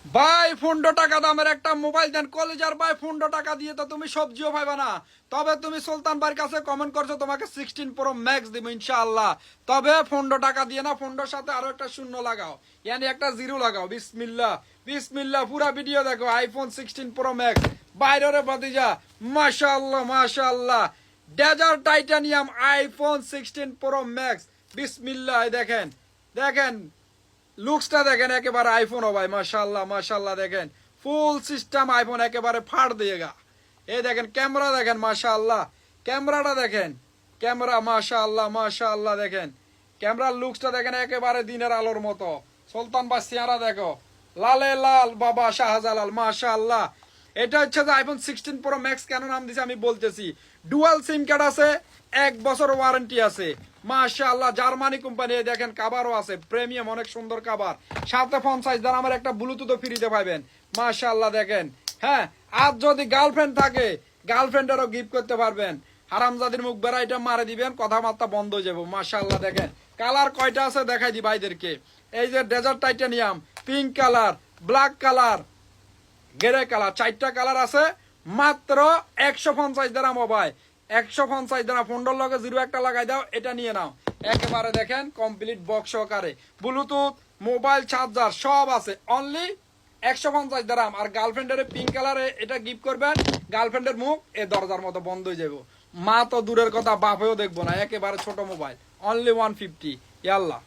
ভাই 15 টাকা দামের একটা মোবাইল দেন কলেজার ভাই। 15 টাকা দিয়ে তো তুমি সবজিও পাইবা না। তবে তুমি সুলতান ভাইয়ের কাছে কমেন্ট করছো, তোমাকে 16 Pro Max দিব ইনশাআল্লাহ। তবে 15 টাকা দিয়ে না, 15 সাথে আরো একটা শূন্য লাগাও, ইয়ানি একটা জিরো লাগাও। বিসমিল্লাহ বিসমিল্লাহ, পুরা ভিডিও দেখো। আইফোন 16 Pro Max বাইরে ভাতিজা, মাশাআল্লাহ মাশাআল্লাহ। Desert titanium iPhone 16 Pro Max। বিসমিল্লাহ, দেখেন দেখেন লুকসটা দেখেন, একেবারে আইফোন ও ভাই, মাশাআল্লাহ মাশাআল্লাহ। দেখেন ফুল সিস্টেম আইফোন, একেবারে ফাড় দিয়েগা। এই দেখেন ক্যামেরা দেখেন, মাশাআল্লাহ। ক্যামেরাটা দেখেন, ক্যামেরা মাশাআল্লাহ মাশাআল্লাহ। দেখেন ক্যামেরার লুকসটা দেখেন, একেবারে দিনের আলোর মতো। সুলতান বা চেহারা দেখো, লালে লাল বাবা শাহজালাল, মাশাআল্লাহ। এটা হচ্ছে যে আইফোন 16 Pro Max কেন নাম দিছে আমি বলতেছি। ডুয়াল সিম কার্ড আছে, 1 বছর ওয়ারেন্টি আছে, মাশাআল্লাহ। জার্মানি কোম্পানি, দেখেন কাভারও আছে, প্রিমিয়াম অনেক সুন্দর কাভার। সাথে ফোন সাইজ দ্বারা আমার একটা ব্লুটুথও ফ্রিতে পাবেন, মাশাআল্লাহ। দেখেন হ্যাঁ, আর যদি গার্লফ্রেন্ড থাকে গার্লফ্রেন্ডেরও গিফট করতে পারবেন। হারামজাদির মুখ বেড়া এটা মারে দিবেন, কথাবার্তা বন্ধ হয়ে যাবো, মাশাআল্লাহ। দেখেন কালার কয়টা আছে দেখাই দি ভাইদেরকে। এই যে desert titanium, pink colour, black colour, grey colour, 4টা কালার আছে। মাত্র 150 মোবাইল, 150 ফোনটার লগে 01 লাগাই দাও, এটা নিয়ে নাও। একেবারে দেখেন কমপ্লিট বক্স সহকারে, ব্লুটুথ, মোবাইল, চার্জার সব আছে। অনলি 150 আর গার্লফ্রেন্ডের পিঙ্ক কালারে এটা গিফট করবেন। গার্লফ্রেন্ডের মুখ এ দরজার মতো বন্ধ হয়ে যাবো। মা তো দূরের কথা, বাপেও দেখবো না। একেবারে ছোট মোবাইল, অনলি 150। ইয়াল্লা।